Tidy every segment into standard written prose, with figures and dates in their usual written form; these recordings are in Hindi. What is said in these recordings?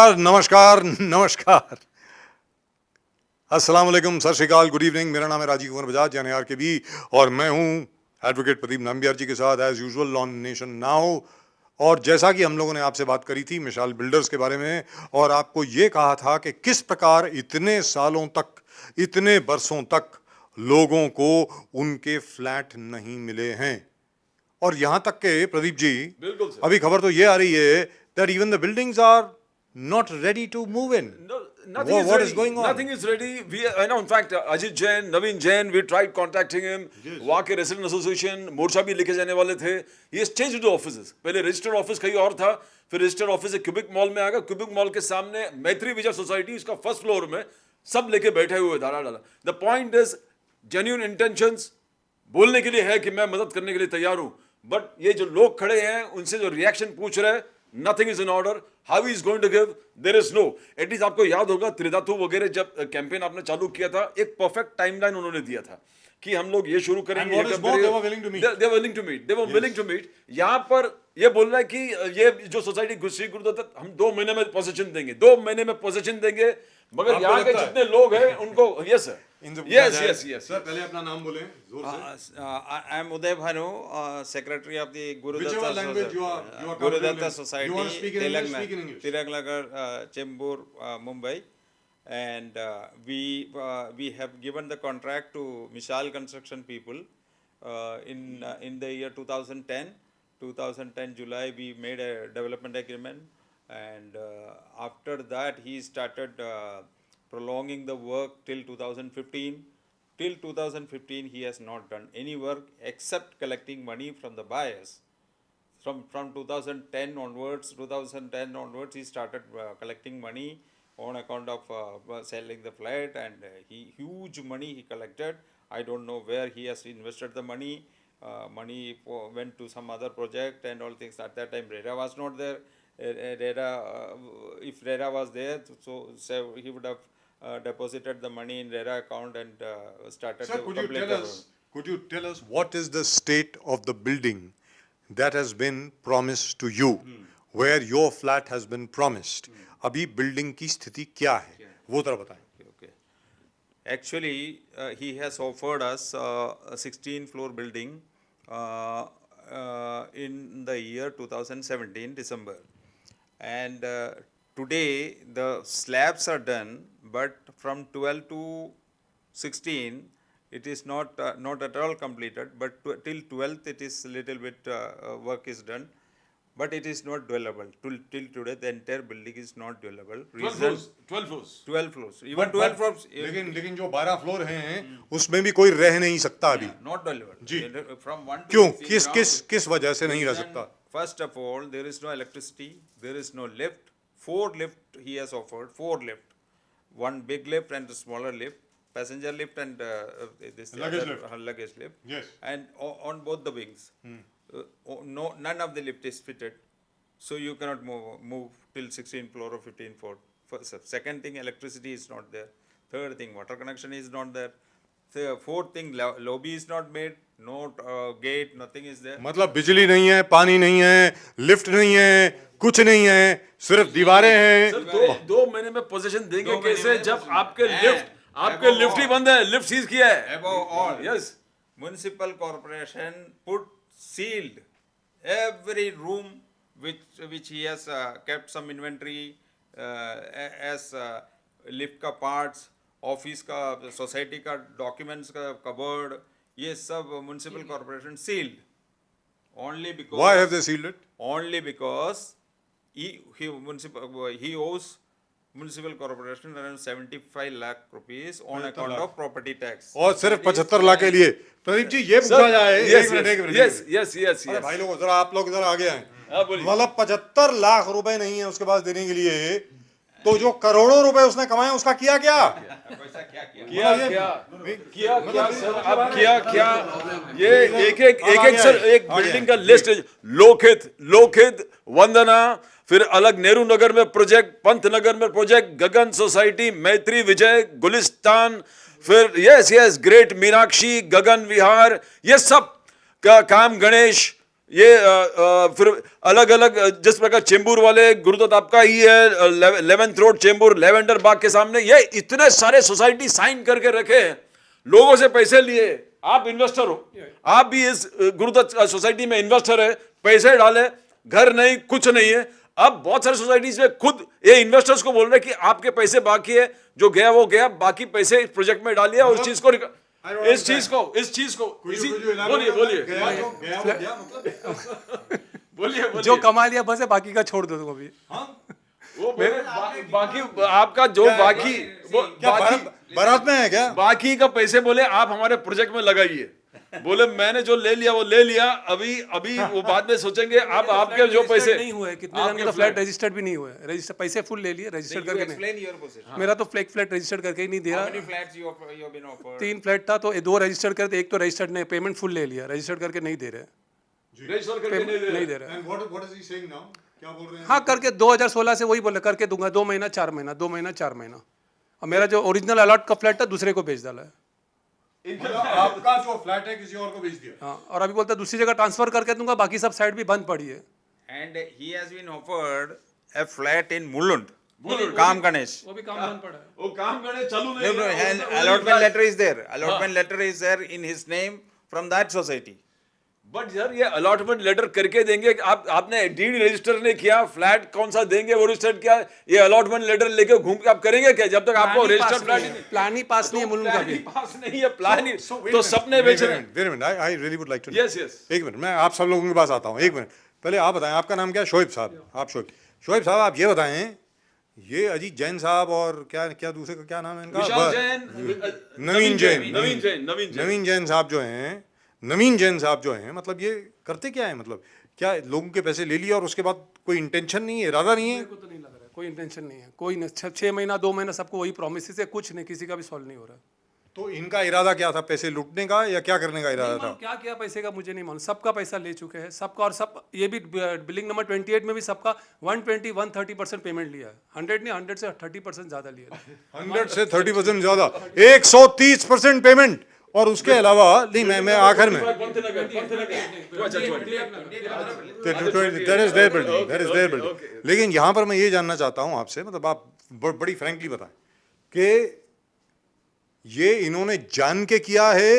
नमस्कार नमस्कार अस्सलाम वालेकुम, सत श्री अकाल, गुड इवनिंग। मेरा नाम है राजीव कुमार बजाज यानी आर के बी और मैं हूं एडवोकेट प्रदीप नंबियार जी के साथ as usual on nation now. और जैसा कि हम लोगों ने आपसे बात करी थी मिसाल बिल्डर्स के बारे में और आपको ये कहा था कि किस प्रकार इतने सालों तक, इतने बरसों तक लोगों को उनके फ्लैट नहीं मिले हैं। और यहां तक के प्रदीप जी, बिल्कुल सर। अभी खबर तो ये आ रही है that even the buildings are not ready to move in. No, nothing is What ready. is going on? Nothing is ready. I know. In fact, Ajit Jain, Naveen Jain, we tried contacting him. Yes. वहाँ के रेसिडेंट एसोसिएशन मोर्चा भी लेके जाने वाले थे. He has changed the offices. पहले रजिस्टर्ड ऑफिस कहीं और था, फिर रजिस्टर्ड ऑफिस क्यूबिक मॉल में आ गया. क्यूबिक मॉल के सामने मैत्री विजय सोसाइटी, उसका फर्स्ट फ्लोर में सब लेके बैठे हुए धारा डाला. The point is genuine intentions बोलने के लिए है कि मैं मदद करने के लिए तैयार हूं, बट ये जो लोग खड़े हैं उनसे जो रिएक्शन पूछ रहे हैं, nothing is in order. How is going to give, there is no. At least आपको याद होगा त्रिधातु वगैरह जब कैंपेन आपने चालू किया था, एक परफेक्ट टाइमलाइन उन्होंने दिया था कि हम लोग ये शुरू करेंगे. And what is more, they were willing to meet. They were willing to meet. They were willing to meet. यहाँ पर ये बोल रहा है कि ये जो सोसाइटी गुस्सी गुरुदत्त हम 2 महीने में पोजीशन देंगे, 2 महीने में पोजीशन देंगे, मगर आपको यहाँ के लगता है? जितने लोग हैं उनको यस सर, यस सर पहले अपना नाम बोलें जोर से. I am Uday Bhanu, secretary of the Whichever language you are Gurudatta comfortable in. Society, You want to speak in English, speak in English. Tilak Chembur, Mumbai, and we have given the contract to Mishal Construction people in the year 2010. 2010 July we made a development agreement, and after that he started prolonging the work till 2015. Till 2015 he has not done any work except collecting money from the buyers. From 2010 onwards he started collecting money on account of selling the flat, and huge money he collected. I don't know where he has invested the money. Money went to some other project and all things. At that time RERA was not there. If RERA was there, so he would have deposited the money in RERA account and started Sir, the could you public tell us? Could you tell us what is the state of the building that has been promised to you, where your flat has been promised? अभी बिल्डिंग की स्थिति क्या है वो जरा बताएं. Okay. Actually, he has offered us a 16-floor building in the year 2017 December, and today the slabs are done, but from 12 to 16 it is not at all completed, but till 12th it is little bit work is done, but it is not dwellable. Till today the entire building is not dwellable. 12 floors, 12 floors. 12 floors, even 12 floors, लेकिन जो 12 फ्लोर हैं उसमें भी कोई रह नहीं सकता अभी. not dwellable. Ji. From 1 to क्यों? 16 किस वजह से नहीं रह सकता? First of all, there is no electricity, there is no lift. 4 lift he has offered, 4 lift. One big lift and a smaller lift, passenger lift and this Luggage other, lift. luggage lift. Yes. And on both the wings. None of the lift is fitted, so you cannot move till 16th floor or 15th floor. Second thing, electricity is not there. Third thing, water connection is not there. Fourth thing, lobby is not made, no gate, nothing is there. मतलब बिजली नहीं है, पानी नहीं है, लिफ्ट नहीं है, कुछ नहीं है, सिर्फ दीवारें हैं. सर 2 महीने में पोजीशन देंगे कैसे जब आपके लिफ्ट ही बंद है, लिफ्ट सीज किया है. Above all, Yes. municipal corporation put sealed every room which he has kept some inventory as lift का parts, office का, society का documents का cupboard, ये सब municipal corporation sealed only because Why have they sealed it? only because he owes municipal corporation around 75 lakh rupees on account of property tax. और सिर्फ 75 लाख के लिए. प्रदीप जी ये पूछा जाए. एक मिनट. यस. अरे भाई लोग जरा आप लोग जरा आगे आए. हाँ, बोलिए. मतलब 75 लाख रुपए नहीं है उसके पास देने के लिए, तो जो करोड़ों रुपए उसने कमाए उसका किया क्या? पैसा क्या सर, अब क्या ये एक सर एक बिल्डिंग का लिस्ट है. लोकहित, वंदना, फिर अलग नेहरू नगर में प्रोजेक्ट, पंत नगर में प्रोजेक्ट, गगन सोसाइटी, मैत्री विजय, गुलिस्तान, फिर यस ग्रेट मीनाक्षी, गगन विहार, ये सब का काम, गणेश, ये फिर अलग अलग जिस प्रकार चेंबूर वाले गुरुदत्त आपका ही है, 11th रोड चेंबूर लेवेंडर बाग के सामने, ये इतने सारे सोसाइटी साइन करके रखे हैं, लोगों से पैसे लिए। आप इन्वेस्टर हो, आप भी इस गुरुदत्त सोसाइटी में इन्वेस्टर है, पैसे डाले, घर नहीं कुछ नहीं है। अब बहुत सारे सोसाइटीज में खुद ये इन्वेस्टर्स को बोल रहे हैं कि आपके पैसे बाकी है, जो गया वो गया, बाकी पैसे इस प्रोजेक्ट में डालिए और इस चीज को बोलिए बोलिए जो कमा लिया बस है, बाकी का छोड़ दो तुम अभी। वो बाकी आपका जो बाकी वो क्या बाकी बारात में है क्या? बाकी का पैसे बोले आप हमारे प्रोजेक्ट में लगाइए। बोले मैंने जो ले लिया वो ले लिया, अभी वो बाद में सोचेंगे। आप आपके जो पैसे नहीं हुए, कितने जन के तो फ्लैट रजिस्टर्ड भी नहीं हुए, रजिस्टर पैसे फुल ले लिए, रजिस्टर्ड करके नहीं। Explain your position. मेरा तो फ्लैट रजिस्टर्ड करके ही नहीं दिया। How many flats you have been offered? 3 flat था तो 2 रजिस्टर्ड करते, एक तो रजिस्टर्ड नहीं, पेमेंट फुल ले लिया, रजिस्टर्ड करके नहीं दे रहे, रजिस्टर करके नहीं दे रहे। And what is he saying now? क्या बोल रहे हैं? हाँ करके 2016 से वही बोले करके दूंगा, 2 महीना 4 महीना, 2 महीना 4 महीना। और मेरा जो ओरिजिनल अलॉट का फ्लैट था दूसरे को बेच डाला है। मतलब आपका जो फ्लैट है किसी और को बेच दिया। हाँ, और अभी बोलता है दूसरी जगह ट्रांसफर करके दूंगा, बाकी सब साइड भी बंद पड़ी है। And he has been offered a flat in Mulund. Kam Ganesh. वो भी काम बंद पड़ा है। वो काम करने चालू No, नहीं no, है। and allotment letter is there. Allotment letter is there in his name from that society. But यार ये अलॉटमेंट लेटर करके देंगे, आपने डीड रजिस्टर नहीं किया, फ्लैट कौन सा देंगे वो रजिस्टर किया, ये अलॉटमेंट लेटर लेके घूम के आप करेंगे क्या जब तक आपको रजिस्टर्ड फ्लैट ही नहीं? प्लान ही पास नहीं है मुल्क का प्लान भी। ही पास नहीं है, प्लान ही तो सपने बेच रहे हैं। Wait a minute, I really would like to know. Yes, yes. एक मिनट, मैं आप सब लोगों के पास आता हूँ। एक मिनट, पहले आप बताएं आपका नाम क्या है? शोएब साहब। आप शोएब साहब, आप ये बताएं, ये अजीत जैन साहब और क्या दूसरे का क्या नाम है इनका? विशाल जैन, नवीन जैन। नवीन जैन नवीन जैन साहब जो हैं, मतलब ये करते क्या है? मतलब क्या लोगों के पैसे ले लिए और उसके बाद कोई इंटेंशन नहीं है, इरादा नहीं है? मेरे को तो नहीं लग रहा है, कोई इंटेंशन नहीं है, कोई नहीं। 6 महीना 2 महीना सबको वही प्रॉमिस है, कुछ नहीं, किसी का भी सॉल्व नहीं हो रहा है। तो इनका इरादा क्या था? पैसे लूटने का या क्या करने का इरादा था? क्या किया पैसे का मुझे नहीं मालूम, सबका पैसा ले चुके हैं सबका। और सब ये भी बिलिंग नंबर 28 में भी सबका 130% पेमेंट लिया है। 100 नहीं, 100 से 30% ज्यादा लिया है। 100 से 30% ज्यादा, 130% पेमेंट। और उसके अलावा नहीं, मैं आखिर में that is their building। लेकिन यहाँ पर मैं ये जानना चाहता हूँ आपसे, मतलब आप बड़ी फ्रैंकली बताएं कि ये इन्होंने जान के किया है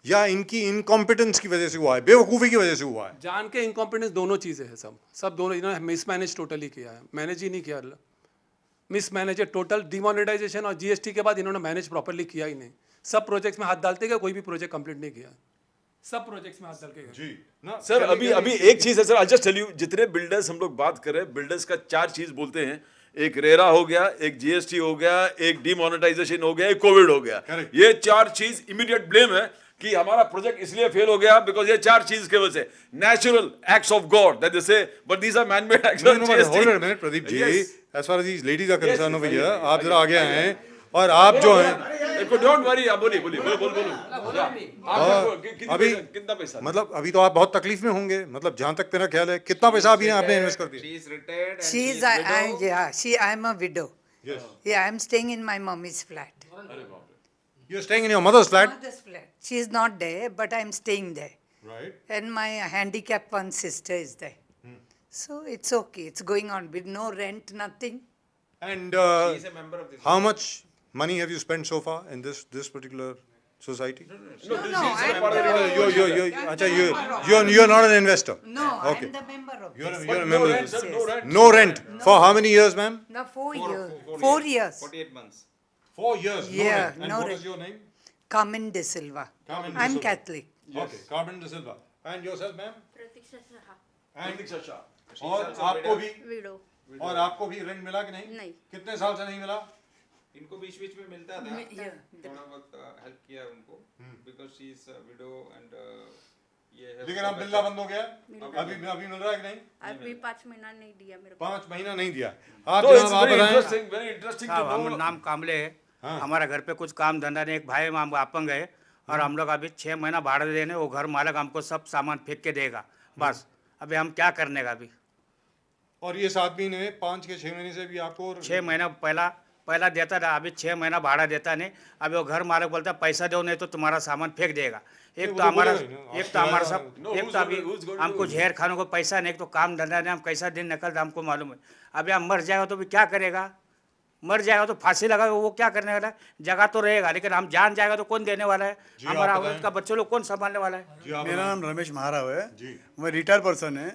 या इनकी इनकॉम्पिटेंस की वजह से हुआ है, बेवकूफ़ी की वजह से हुआ है? जान के इनकॉम्पिटेंस दोनों चीज़ें हैं, सब दोनों। इन्होंने मिसमैनेज टोटली किया है, मैनेज ही नहीं किया। मिसमैनेज है टोटल। डिमोनेटाइजेशन और जीएसटी के बाद इन्होंने मैनेज प्रॉपर्ली किया ही नहीं। सब प्रोजेक्ट्स में हाथ डालते गए, कोई भी प्रोजेक्ट कंप्लीट नहीं किया। सब प्रोजेक्ट्स में हाथ डाल के गए। जी ना सर, अभी एक चीज है sir, I just tell you, जितने बिल्डर्स हम लोग बात कर रहे हैं, बिल्डर्स का 4 चीज बोलते हैं। एक रेरा हो गया, एक जीएसटी हो गया, एक डिमोनेटाइजेशन हो गया, एक कोविड हो गया। ये 4 चीज इमीडिएट ब्लेम है कि हमारा प्रोजेक्ट इसलिए फेल हो गया बिकॉज ये 4 चीज के वजह से। Natural acts of God that they say, but these are man made acts. Hold a minute Pradeep ji, as far as these ladies are concern over here, आप जरा आगे आए और आप जो हैं, डोंट वरी, आप बोलिए बोलो। अभी कितना पैसा? मतलब अभी तो आप बहुत तकलीफ में होंगे, मतलब जहां तक मेरा ख्याल है, कितना पैसा अभी आपने इन्वेस्ट कर दिया? She is retired and She is, I am a widow. Yes. Yeah, I am staying in my mommy's flat. You are staying in your mother's flat, Mother's flat. She is not there, but I am staying there. right? And my handicapped one sister is there. So it's okay. It's going on with no rent, nothing. And she is a member of this. how much money have you spent so far in this particular society? No, I'm You're not an investor. no, Okay. I'm the member of You're this. a member of this. No rent. No rent for how many years, ma'am? Now 4 years. 4 4 years. 48 months. 4 years. Yeah, rent. And no what rent. is your name? Carmen De Silva. Carmen De I'm Silva. Catholic. Okay, Carmen De Silva. And yourself, ma'am? Pratiksha Shah, And प्रतीक्षा शाह। और आपको भी विडो। और आपको भी रेंट मिला कि नहीं? नहीं। कितने साल से नहीं मिला? इनको बीच बीच में मिलता था, Yeah. थोड़ा बहुत हेल्प किया उनको, because she is widow and ये है। लेकिन अब मिलना बंद हो गया? अभी मिल रहा है कि नहीं? अभी 5 महीना नहीं दिया मेरे को। 5 महीना नहीं दिया। आप तो जनाब आप बताएं। वेरी इंटरेस्टिंग साहब, टू हम नो। नाम कामले है। हाँ। हमारा घर पे कुछ काम धंधा नहीं, एक भाई हम आपन गए और हम लोग अभी 6 महीना भाड़ा देने, वो घर मालिक हमको सब सामान फेंक के देगा बस। अभी हम क्या करने का? अभी और ये 7 महीने 5 के 6 महीने से भी आपको 6 महीना पहला पहला देता था, अभी 6 महीना भाड़ा देता नहीं। अभी वो घर मालिक बोलता है पैसा दो नहीं तो तुम्हारा सामान फेंक देगा। एक तो हमारा सब एक तो अभी हमको जहर खाने को पैसा नहीं, एक तो काम धंधा नहीं, हम कैसा दिन निकलता हमको मालूम है। अभी हम मर जाएगा तो भी क्या करेगा, मर जाएगा तो फांसी लगा वो क्या करने वाला है, जगह तो रहेगा लेकिन हम जान जाएगा तो कौन देने वाला है, हमारा औरत का बच्चे लोग कौन संभालने वाला है। मेरा नाम रमेश महाराव है, मैं रिटायर्ड पर्सन है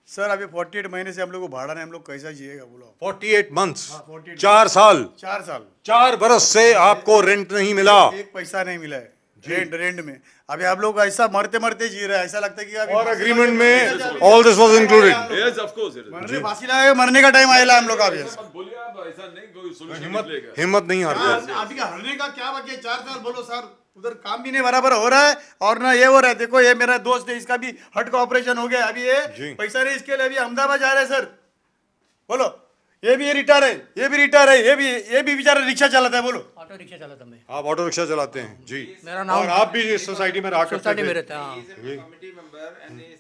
सर। अभी 48 महीने से हम लोग को भाड़ा नहीं, हम लोग कैसा जिएगा बोलो। 48 मंथ्स, 48 4 साल, 4 साल 4 बरस से आपको रेंट नहीं मिला। एक पैसा नहीं मिला है रेंट में। अभी आप लोग ऐसा मरते मरते जी रहे हैं, ऐसा लगता है कि अभी और एग्रीमेंट में all this was included. Yes, of course it is. मरने फांसी लगा के मरने का टाइम आएगा हम लोग का। अभी मत बोलिए आप, ऐसा नहीं कोई solution निकलेगा। हिम्मत नहीं हारते। अभी का हरने का क्या बाकी है, 4 साल बोलो सर। उधर काम भी नहीं बराबर हो रहा है और ना ये हो रहा है। देखो ये मेरा दोस्त है, इसका भी हर्ट का ऑपरेशन हो गया। अभी ये पैसा नहीं, इसके लिए अभी अहमदाबाद जा रहे हैं सर। बोलो ये भी रिटायर है, ये भी रिटायर है, ये भी बेचारा रिक्शा चलाता है। बोलो ऑटो रिक्शा चलाता मैं। आप ऑटो रिक्शा चलाते हैं जी। मेरा नाम और आप भी इस सोसाइटी में रहा करते सोसाइटी में थे रहता है। हाँ। कमिटी मेंबर एंड इज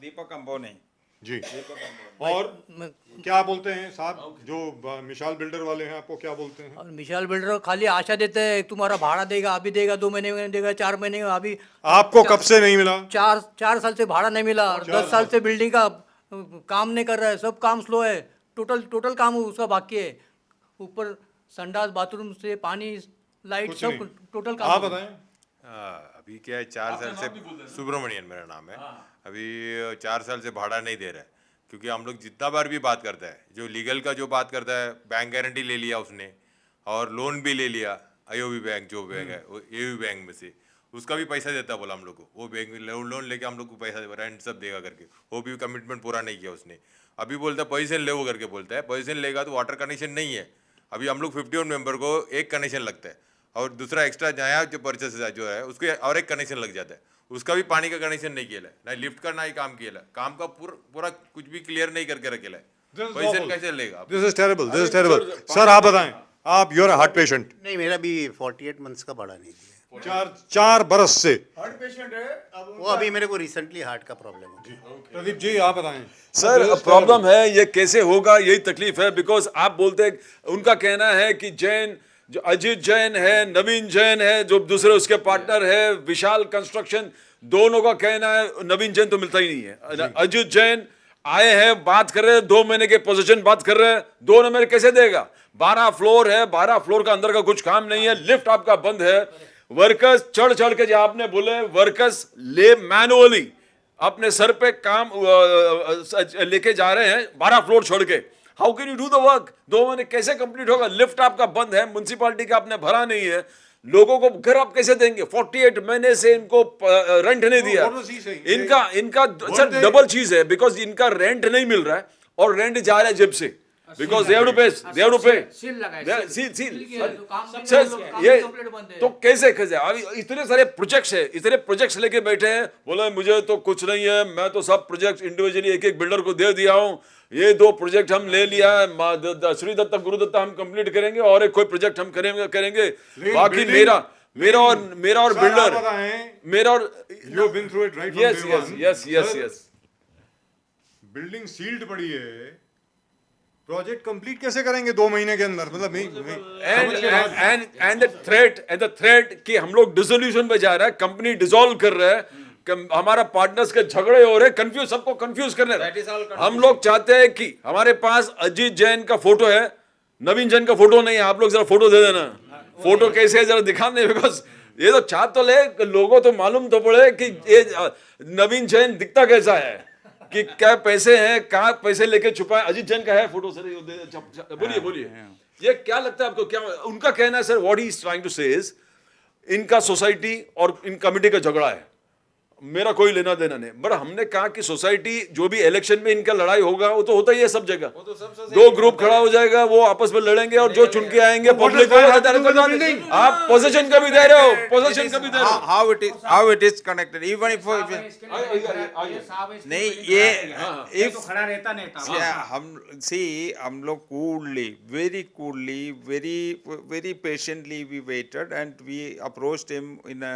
दीपक कंबोने। जी। और क्या बोलते हैं साहब जो मिशाल बिल्डर वाले हैं, आपको क्या बोलते हैं? और विशाल बिल्डर खाली आशा देते हैं तुम्हारा भाड़ा देगा, अभी देगा, 2 महीने में देगा, 4 महीने में। अभी आपको कब से नहीं मिला? 4 साल से भाड़ा नहीं मिला और 10 साल से बिल्डिंग का काम नहीं कर रहा है, सब काम स्लो है। टोटल काम उसका बाकी है। ऊपर संडास बाथरूम से पानी लाइट कुछ सब नहीं। टोटल काम। आप बताएं। अभी क्या है, 4 साल से सुब्रमण्यन मेरा नाम है। अभी 4 साल से भाड़ा नहीं दे रहा है क्योंकि हम लोग जितना बार भी बात करता है, जो लीगल का जो बात करता है, बैंक गारंटी ले लिया उसने और लोन भी ले लिया। आईओबी बैंक जो बैंक है वो एयू बैंक में से, उसका भी पैसा देता बोला हम लोग को। वो बैंक लोन लेके हम लोग को पैसा रेंट सब देगा करके, वो भी कमिटमेंट पूरा नहीं किया उसने। अभी बोलता है पोजीशन ले वो करके बोलता है। पोजीशन लेगा तो वाटर कनेक्शन नहीं है। अभी हम लोग 51 मेंबर को एक कनेक्शन लगता है और दूसरा एक्स्ट्रा नया जो परचेस जो है उसके और एक कनेक्शन लग जाता है। उसका भी पानी का कनेक्शन नहीं किया है, ना लिफ्ट का ना ही काम किया है। काम का पूरा कुछ भी क्लियर नहीं करके रखेला है। पैसे कैसे लेगा? This is terrible, this is terrible. Sir आप बताएं, आप यू आर हार्ट पेशेंट। नहीं, मेरा भी 48 मंथ्स का भाड़ा नहीं दिया। 4 बरस से हार्ट पेशेंट है। अब वो अभी मेरे को रिसेंटली हार्ट का प्रॉब्लम है। प्रदीप जी आप बताएं। सर प्रॉब्लम है, ये कैसे होगा, यही तकलीफ है। बिकॉज आप बोलते हैं, उनका कहना है कि जैन जो अजीत जैन है, नवीन जैन है, जो दूसरे उसके पार्टनर है विशाल कंस्ट्रक्शन, दोनों का कहना है नवीन जैन तो मिलता ही नहीं है। अजीत जैन आए हैं, बात कर रहे हैं, 2 महीने के पोजीशन बात कर रहे हैं, 2 नंबर कैसे देगा? 12 फ्लोर है, 12 फ्लोर का अंदर का कुछ काम नहीं है, लिफ्ट आपका बंद है। वर्कर्स चढ़ के जो आपने बोले, वर्कर्स ले मैनुअली अपने सर पे काम लेके जा रहे हैं 12 फ्लोर छोड़ के। How can you do the work? 2 महीने कैसे कंप्लीट होगा? लिफ्ट आपका बंद है, म्युनिसिपैलिटी का आपने भरा नहीं है, लोगों को घर आप कैसे देंगे? 48 महीने से इनको रेंट नहीं दिया। इनका सर डबल चीज है, बिकॉज इनका रेंट नहीं मिल रहा है और रेंट जा रहा है जेब से। बिकॉज दे हैव टू पे सील लगा है, सील तो काम ये कंप्लीट बंद है। तो कैसे अभी इतने सारे प्रोजेक्ट्स है, इतने प्रोजेक्ट्स लेके बैठे हैं, बोले मुझे तो कुछ नहीं है, मैं तो सब प्रोजेक्ट इंडिविजुअली एक बिल्डर को दे दिया हूँ, ये 2 प्रोजेक्ट हम ले लिया है, श्री दत्ता गुरुदत्ता हम कंप्लीट करेंगे और एक कोई प्रोजेक्ट हम करेंगे बाकी मेरा और बिल्डर मेरा और you been through it right from yes building sealed पड़ी है, प्रोजेक्ट कंप्लीट कैसे करेंगे 2 महीने के अंदर? मतलब नहीं एंड द थ्रेट कि हम लोग डिसोल्यूशन पे जा रहा है, कंपनी डिसॉल्व कर रहा है, हमारा पार्टनर्स के झगड़े हो रहे, कंफ्यूज, सबको कंफ्यूज करने रहे। हम लोग चाहते हैं कि हमारे पास अजीत जैन का फोटो है, नवीन जैन का फोटो नहीं है, आप लोग जरा फोटो दे देना। फोटो कैसे है जरा दिखाने, बिकॉज ये तो चाह तो ले, लोगों तो मालूम तो पड़े कि ये नवीन जैन दिखता कैसा है, कि क्या पैसे हैं, कहाँ पैसे लेके छुपा है। अजीत जैन का है फोटो सर, बोलिए ये क्या लगता है आपको? क्या उनका कहना है sir, what he is trying to say is इनका सोसाइटी और इन कमिटी का झगड़ा है, मेरा कोई लेना देना नहीं। बट हमने कहा कि सोसाइटी जो भी इलेक्शन में इनका लड़ाई होगा वो तो होता ही है सब जगह, 2 ग्रुप खड़ा हो जाएगा, वो आपस में लड़ेंगे और जो चुन के आएंगे पब्लिक को। आप पोजीशन का भी दे रहे हो, पोजीशन का भी दे रहे हो। how it is connected, even if नहीं ये if खड़ा रहता नहीं था। हम लोग very coolly, very patiently we waited and we approached him in a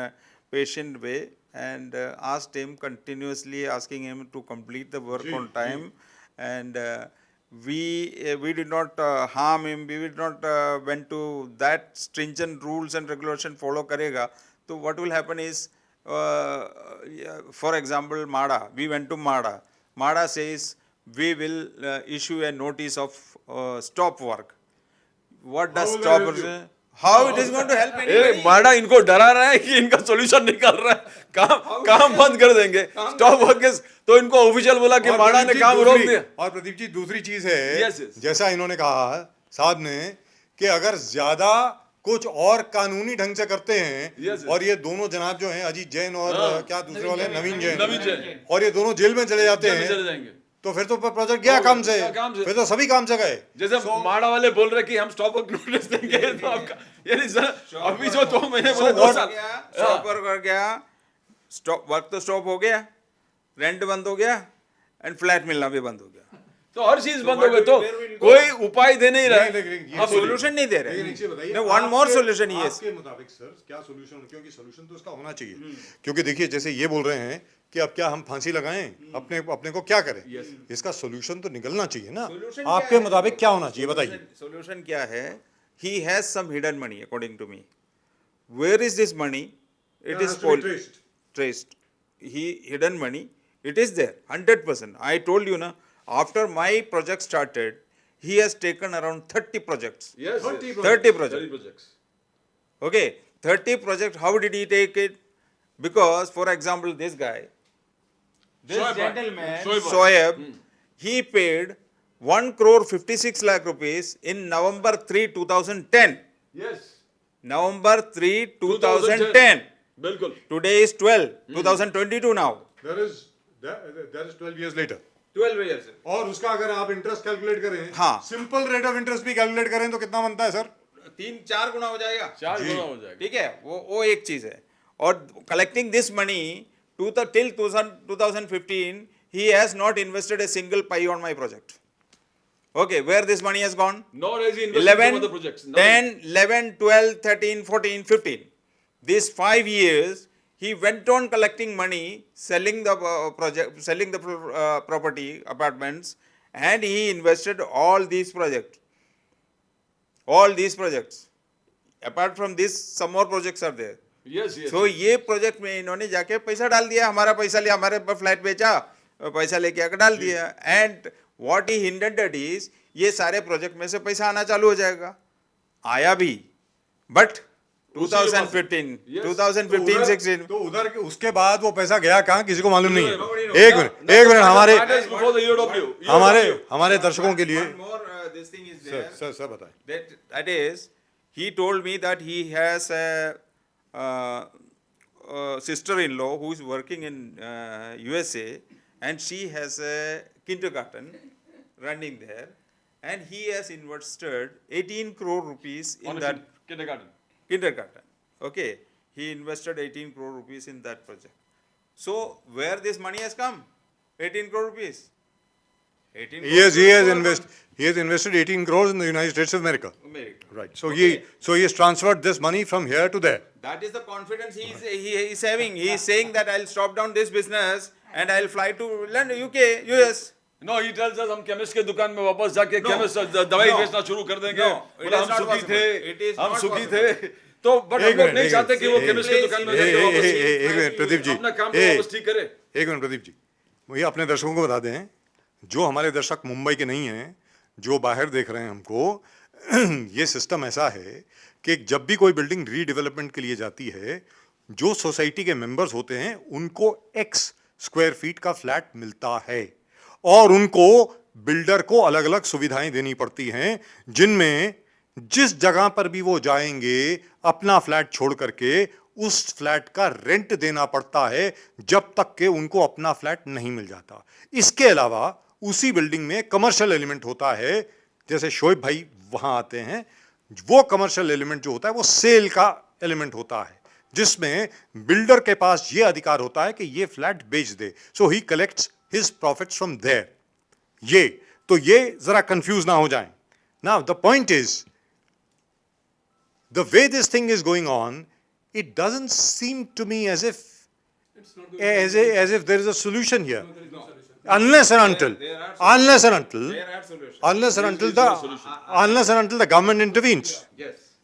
patient way and asked him continuously, asking him to complete the work on time and we did not harm him, we did not went to that stringent rules and regulation follow karega. So what will happen is, for example, MADA, we went to MADA. MADA says we will issue a notice of stop work. What does stop work? How it is going to help anybody? माडा इनको डरा रहा है कि इनका सॉल्यूशन निकल रहा है, काम बंद कर देंगे, स्टॉप वर्क। तो इनको ऑफिशियल बोला कि माडा ने काम रोक दिया। और प्रदीप जी दूसरी चीज है, Yes, yes. जैसा इन्होंने कहा साहब ने कि अगर ज्यादा कुछ और कानूनी ढंग से करते हैं, Yes, yes. और ये दोनों जनाब जो हैं अजीत जैन और हाँ। क्या दूसरे वाले नवीन जैन, नवीन जैन। और ये दोनों जेल में चले जाते चले हैं, जाएंगे। तो फिर तो प्रोजेक्ट गया काम से, काम से। फिर तो सभी काम से गए। जैसे माडा वाले बोल रहे कि हम स्टॉप वर्क नोटिस देंगे, तो आपका यानी अभी जो 2 महीने बोले 2 साल स्टॉप वर्क कर गया, स्टॉप वर्क तो स्टॉप हो गया, रेंट बंद हो गया एंड फ्लैट मिलना भी बंद हो गया। तो हर चीज बंद हो गई, तो कोई उपाय दे नहीं रहा है। आप सोल्यूशन नहीं दे रहे। वन मोर सोल्यूशन ये आपके मुताबिक सर क्या सोल्यूशन, क्योंकि सोल्यूशन तो इसका होना चाहिए, क्योंकि देखिए जैसे ये बोल रहे हैं कि अब क्या हम फांसी लगाएं, अपने को क्या करें, इसका सोल्यूशन तो निकलना चाहिए ना। आपके मुताबिक क्या होना चाहिए बताइए। सोल्यूशन क्या है? He has some hidden money according to me. Where is this money? It is traced. He hidden money. It is there 100%. I told you na. After my project started, he has taken around 30 projects. Yes, 30 projects. Okay, 30 projects. How did he take it? Because, for example, this guy, this gentleman, Shoaib, he paid 1 crore 56 lakh rupees in November 3, 2010. Yes. November 3, 2010. बिल्कुल। Today is 12, 2022 now. There is 12 years later. 12 years. और उसका अगर आप इंटरेस्ट कैलकुलेट करें, हाँ। सिंपल रेट ऑफ इंटरेस्ट भी कैलकुलेट करें तो कितना बनता है सर? 3-4 गुना हो जाएगा। 4 गुना हो जाएगा। ठीक है, वो एक चीज है। और collecting this money till 2015, he has not invested a single pie on my project. Okay, where this money has gone? Nor has he invested in some other projects. 10, 11, 12, 13, 14, 15. These 5 years, he went on collecting money, selling the property, apartments, and he invested all these projects. All these projects. Apart from this, some more projects are there. Yes, yes. So ये प्रोजेक्ट में इन्होंने जाके पैसा डाल दिया, हमारा पैसा लिया, हमारे फ्लैट बेचा, पैसा लेके आकर डाल दिया, and what he hinted is ये सारे प्रोजेक्ट में से पैसा आना चालू हो जाएगा, आया भी, बट 2015-16 तो उधर उसके बाद वो पैसा गया कहाँ किसी को मालूम नहीं है। एक मिनट हमारे दर्शकों के लिए सर बताएं। That is, he told me that he has a sister-in-law who is working in USA, and she has a kindergarten running there, and he has invested 18 crore rupees in that kindergarten. Okay, he invested 18 crore rupees in that project. So where this money has come? 18 crore rupees. 18 crore He has invested 18 crores in the United States of America. Right. So he has transferred this money from here to there. That is the confidence he is having. He is saying that I'll stop down this business and I'll fly to London, UK, US. No, he tells us हम केमिस्ट के दुकान में वापस जाके केमिस्ट दवाई बेचना शुरू कर देंगे। बोला हम सुखी थे, तो बट हम लोग नहीं चाहते कि वो केमिस्ट के दुकान में जाके वापस एक मिनट प्रदीप जी, अपना काम वापस ठीक करे। एक मिनट प्रदीप जी, ये अपने दर्शकों को बता दें, जो हमारे दर्शक मुंबई के नहीं हैं, जो बाहर देख रहे हैं हमको, ये सिस्टम ऐसा है कि जब भी कोई बिल्डिंग रीडेवलपमेंट के लिए जाती है, जो सोसाइटी के मेंबर्स होते हैं उनको एक्स स्क्वायर फीट का फ्लैट मिलता है और उनको बिल्डर को अलग अलग सुविधाएं देनी पड़ती हैं, जिनमें जिस जगह पर भी वो जाएंगे अपना फ्लैट छोड़ करके उस फ्लैट का रेंट देना पड़ता है जब तक कि उनको अपना फ्लैट नहीं मिल जाता। इसके अलावा उसी बिल्डिंग में कमर्शियल एलिमेंट होता है, जैसे शोएब भाई वहां आते हैं, वो कमर्शियल एलिमेंट जो होता है वो सेल का एलिमेंट होता है, जिसमें बिल्डर के पास ये अधिकार होता है कि ये फ्लैट बेच दे, so he collects his profits from there. ये जरा कंफ्यूज ना हो जाएं। Now the point is, the way this thing is going on, it doesn't seem to me as if there is a solution here. unless and until the government intervenes.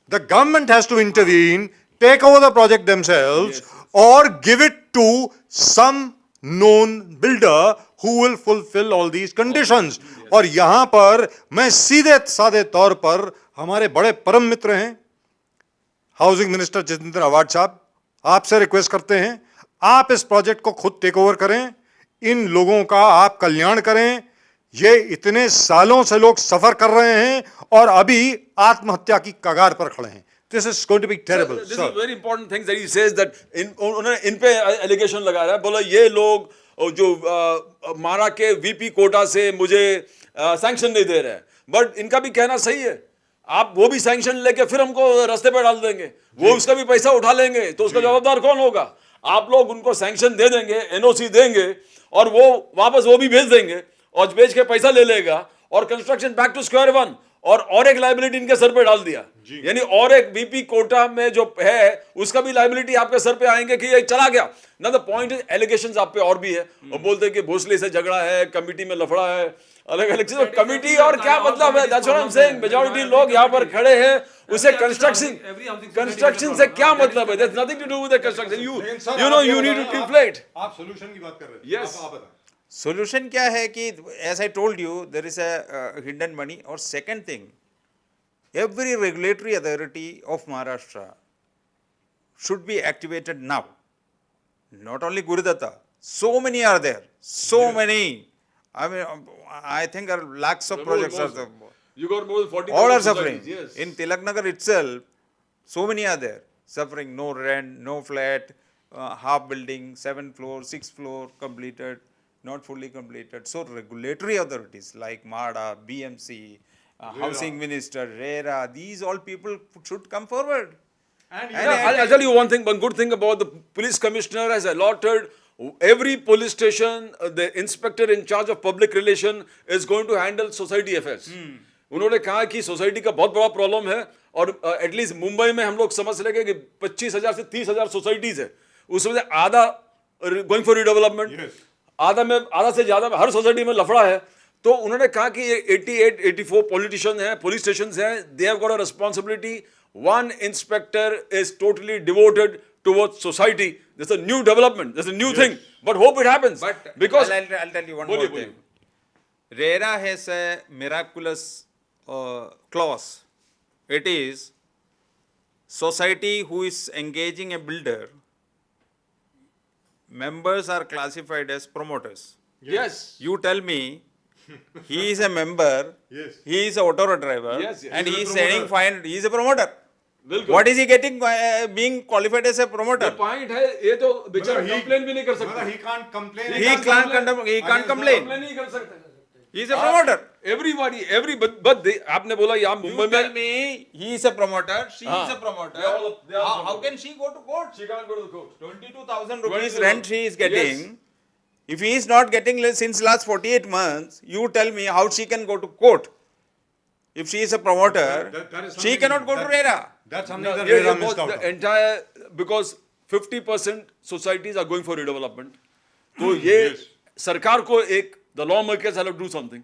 The government has to intervene, take over the project themselves, or give it to some known builder who will fulfill all these conditions. और यहां पर मैं सीधे साधे तौर पर हमारे बड़े परम मित्र हैं हाउसिंग मिनिस्टर जितेंद्र आवाड साहब, आपसे रिक्वेस्ट करते हैं आप इस प्रोजेक्ट को खुद टेक ओवर करें, इन लोगों का आप कल्याण करें। ये इतने सालों से लोग सफर कर रहे हैं और अभी आत्महत्या की कगार पर खड़े हैं। This is going to be terrible. This is very important things that he says that उन्होंने इन पे एलिगेशन लगा रहा है, बोला ये लोग जो मारा के वीपी कोटा से मुझे सैंक्शन नहीं दे रहे हैं, बट इनका भी कहना सही है, आप वो भी सैंक्शन लेके फिर हमको रास्ते पे डाल देंगे, वो उसका भी पैसा उठा लेंगे, तो उसका जवाबदार कौन होगा? आप लोग उनको सैंक्शन दे देंगे, एनओसी देंगे और वो वापस वो भी भेज देंगे और बेच के पैसा ले लेगा और construction back to square one और एक लायबिलिटी इनके सर पे डाल दिया। यानी और एक बीपी कोटा में जो है उसका भी लायबिलिटी आपके सर पे आएंगे कि ये चला गया ना। द पॉइंट इज एलिगेशंस आप पे और भी है और बोलते हैं कि भोसले से झगड़ा है, कमिटी में लफड़ा है, अलग अलग चीजों। कमिटी और क्या मतलब है? That's what I am saying. Majority लोग यहाँ पर खड़े हैं, उसे कंस्ट्रक्शन से क्या मतलब है? There is nothing to do with the construction. You know you need to reflect. आप सॉल्यूशन की बात कर रहे हैं। यस, आप बताएं। Solution क्या है कि as I told you there is a hidden money. और second thing, every regulatory authority of Maharashtra should be activated now. Not only Gurudatta, so many are there, so many. I mean, I think are lakhs of projects are there. You got more than 40. All are suffering. Yes. In Tilak Nagar itself, so many are there suffering. No rent, no flat, half building, 7th floor, 6th floor completed, not fully completed. So regulatory authorities like MADA, BMC, Housing Minister, RERA, these all people should come forward. I'll tell you one thing, one good thing about the police commissioner has allotted every police station, the inspector in charge of public relation is going to handle society affairs. उन्होंने कहा कि सोसाइटी का बहुत बड़ा प्रॉब्लम है और एटलीस्ट मुंबई में हम लोग समझ लेंगे कि 25,000 से 30,000 सोसाइटीज है, उसमें से आधा गोइंग फॉर रिडेवलपमेंट, आधा से ज्यादा हर सोसाइटी में लफड़ा है। तो उन्होंने कहा कि ये 84 पॉलिटिशियन हैं, पुलिस स्टेशन हैं, they have got a responsibility. One inspector is totally devoted towards society. There's a new development, there's a new thing, but hope it happens. But because I'll tell you one more thing. RERA has a miraculous clause. It is society who is engaging a builder, members are classified as promoters. yes, You tell me, he is a member, Yes. he is an auto driver, Yes, yes. and He he is is a saying fine, he is a promoter. बिल्कुल। What is he getting being qualified as a promoter? Point है ये तो बेचारा कंप्लेन भी नहीं कर सकता, he can't complain. He can't complain. Complain नहीं कर सकता। He is a promoter. Everybody, but आपने बोला यहाँ You मुंबई tell में me he is a promoter, she is a promoter. They are How can she go to court? she can't go to the court. 22,000 rupees 22,000. rent she is getting. If he is not getting since last 48 months, you tell me how she can go to court. If she is a promoter, That is she something cannot go to RERA. That's something that ये RERA बहुत missed out the on. entire because 50% societies are going for redevelopment. तो ये सरकार को एक the lawmakers have to do something.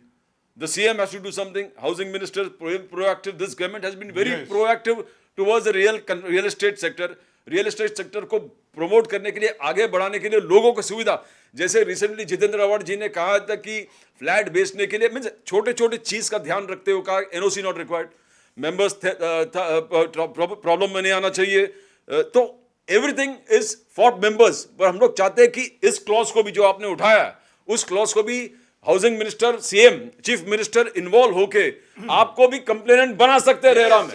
The CM has to do something. Housing minister proactive. This government has been very proactive towards the real estate sector. Real estate sector को प्रमोट करने के लिए, आगे बढ़ाने के लिए, लोगों को सुविधा, जैसे रिसेंटली जितेंद्र आवाड जी ने कहा था कि फ्लैट बेचने के लिए मीन्स छोटे छोटे चीज का ध्यान रखते हुए कहा NOC not required, members problem में नहीं आना चाहिए, तो एवरीथिंग इज फॉर मेंबर्स। पर हम लोग चाहते हैं कि इस क्लॉज को भी जो आपने उठाया उस क्लॉज को भी housing minister, CM, chief minister involve होके आपको भी कंप्लेनेंट बना सकते हैं रेरा में।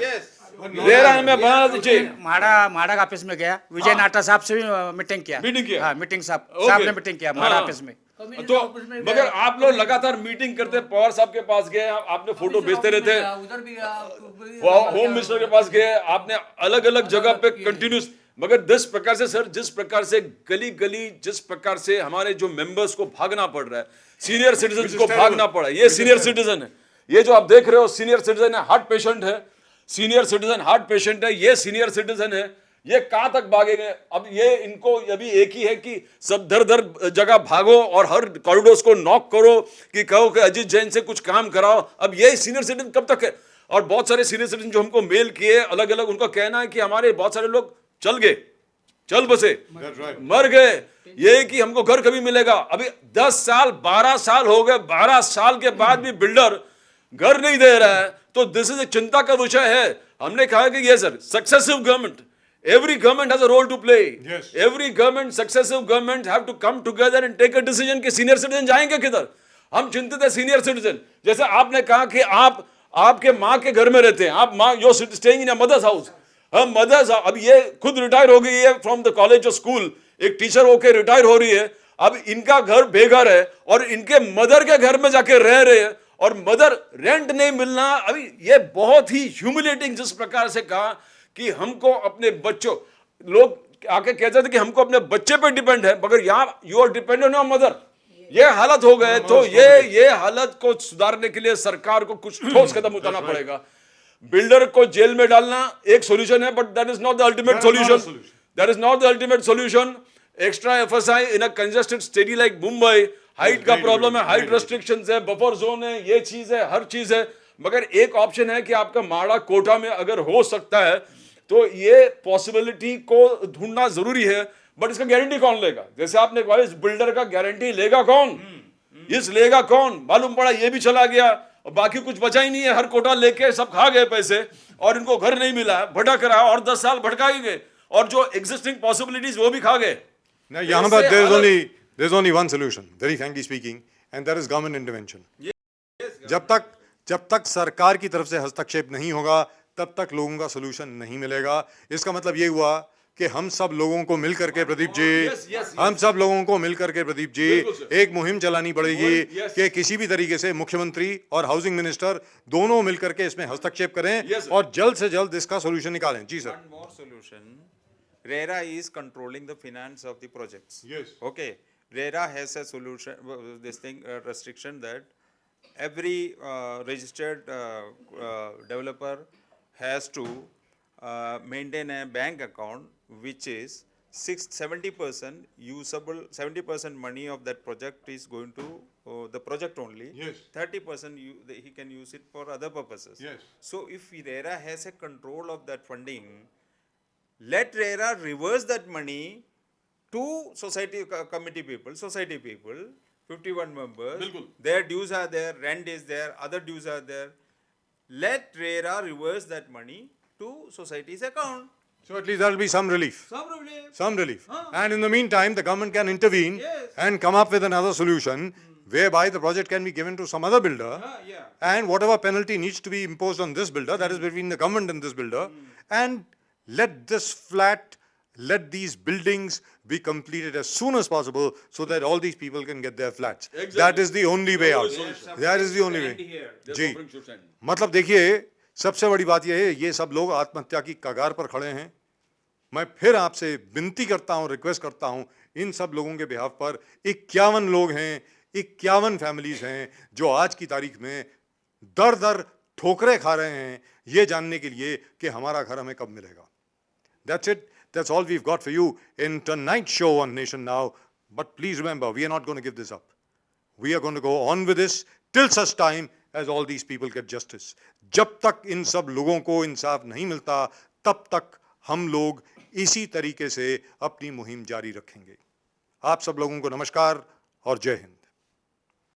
रेरा में बना दीजिए। माड़ा ऑफिस में गया, विजय नाटा साहब से भी मीटिंग किया। हाँ, मीटिंग साहब ने मीटिंग किया माड़ा ऑफिस में। तो मगर आप लोग लगातार मीटिंग करते, पवार साहब के पास गए, आपने फोटो भेजते रहते, उधर भी होम मिनिस्टर के पास गए, आपने अलग अलग जगह पे कंटिन्यूस, मगर जिस प्रकार से सर, जिस प्रकार से गली गली, जिस प्रकार से हमारे जो मेंबर्स को भागना पड़ रहा है, सीनियर सिटीजन को भागना पड़ा है, ये सीनियर सिटीजन है, ये जो आप देख रहे हो सीनियर सिटीजन है, हार्ट पेशेंट है, सीनियर सिटीजन हार्ट पेशेंट है, ये सीनियर सिटीजन है, ये कहां तक भागेंगे? अब ये इनको अभी एक ही है कि सब दर दर जगह भागो और हर कॉरिडोर्स को नॉक करो कि कहो कि अजीत जैन से कुछ काम कराओ। अब ये सीनियर सिटीजन कब तक है? और बहुत सारे सीनियर सिटीजन जो हमको मेल किए अलग अलग, उनका कहना है कि हमारे बहुत सारे लोग चल गए, चल बसे, मर गए, ये कि हमको घर कभी मिलेगा। अभी 10 साल 12 साल हो गए, 12 साल के बाद भी बिल्डर घर नहीं दे रहा है, तो दिस इज एक चिंता का विषय है। हमने कहा कि ये sir successive government, every government has a role to play. Yes. Every government, successive government have to come together and take a decision कि सीनियर सिटीजन जाएंगे किधर। हम चिंतित है सीनियर सिटीजन। जैसे आपने कहा कि आप आपके माँ के घर में रहते हैं, आप माँ यो स्टेइंग इन मदर्स हाउस, हम मदर्स, अब ये खुद रिटायर हो गई है फ्रॉम द कॉलेज और स्कूल, एक टीचर होके रिटायर हो रही है। अब इनका घर बेघर है और इनके मदर के घर में जाके रह रहे हैं और मदर रेंट नहीं मिलना। अभी ये बहुत ही ह्यूमिलेटिंग, जिस प्रकार से कहा कि हमको अपने बच्चों, लोग आके कहते थे कि हमको अपने बच्चे पे डिपेंड है, मगर यहाँ you are dependent on mother. ये हालत हो गए, तो ये हालत को सुधारने के लिए सरकार को कुछ ठोस कदम उठाना पड़ेगा। बिल्डर को जेल में डालना एक सॉल्यूशन है, but that is not the ultimate solution. That is not the ultimate solution. Extra FSI in a congested city like Mumbai, height का प्रॉब्लम है, हाइट रेस्ट्रिक्शंस है, बफर जोन है, ये चीज है, हर चीज है। मगर एक ऑप्शन है कि आपका माड़ा कोटा में अगर हो सकता है तो ये पॉसिबिलिटी को ढूंढना जरूरी है, बट इसका गारंटी कौन लेगा? जैसे आपने कहा, इस बिल्डर का गारंटी लेगा कौन? इस लेगा कौन? मालूम पड़ा ये भी चला गया और बाकी कुछ बचा ही नहीं है, हर कोटा लेके सब खा गए पैसे और इनको घर नहीं मिला, भटक रहा और 10 साल भटका ही गए और जो एग्जिस्टिंग पॉसिबिलिटीज वो भी खा गए। Now, यहाँ पर there's only one solution, very frankly speaking, and that is government intervention. जब तक सरकार की तरफ से हस्तक्षेप नहीं होगा, तब तक लोगों का सोल्यूशन नहीं मिलेगा। इसका मतलब ये हुआ कि हम सब लोगों को मिलकर के प्रदीप जी, हम सब लोगों को मिलकर के प्रदीप जी एक मुहिम चलानी पड़ेगी कि किसी भी तरीके से मुख्यमंत्री और हाउसिंग मिनिस्टर दोनों मिलकर के इसमें हस्तक्षेप करें और जल्द से जल्द इसका सोल्यूशन निकालें। जी sir. One more solution. RERA is controlling the finance of the projects. Yes. Okay. RERA has a solution, this thing, restriction that every registered developer has to maintain a bank account which is 70% usable, 70% money of that project is going to the project only. Yes. 30% he can use it for other purposes. Yes. So if RERA has a control of that funding, let RERA reverse that money to society committee people, society people, 51 members. Their dues are there, rent is there, other dues are there. Let RERA reverse that money to society's account. So at least there will be some relief. Some relief. And in the meantime, the government can intervene and come up with another solution whereby the project can be given to some other builder, and whatever penalty needs to be imposed on this builder, that is between the government and this builder, and let these buildings be completed as soon as possible so that all these people can get their flats. Exactly. That is the only way out. That is the only way. जी, मतलब देखिए, सबसे बड़ी बात यह है, ये सब लोग आत्महत्या की कगार पर खड़े हैं। मैं फिर आपसे विनती करता हूं, रिक्वेस्ट करता हूं, इन सब लोगों के बिहाफ पर 51 लोग हैं, 51 फैमिलीज हैं जो आज की तारीख में दर दर ठोकरें खा रहे हैं ये जानने के लिए कि हमारा घर हमें कब मिलेगा। That's it. That's all we've got for you in tonight's show on Nation Now. But please remember, we are not going to give this up. We are going to go on with this till such time as all these people get justice. जब तक इन सब लोगों को इंसाफ नहीं मिलता, तब तक हम लोग इसी तरीके से अपनी मुहिम जारी रखेंगे। आप सब लोगों को नमस्कार और जय हिंद।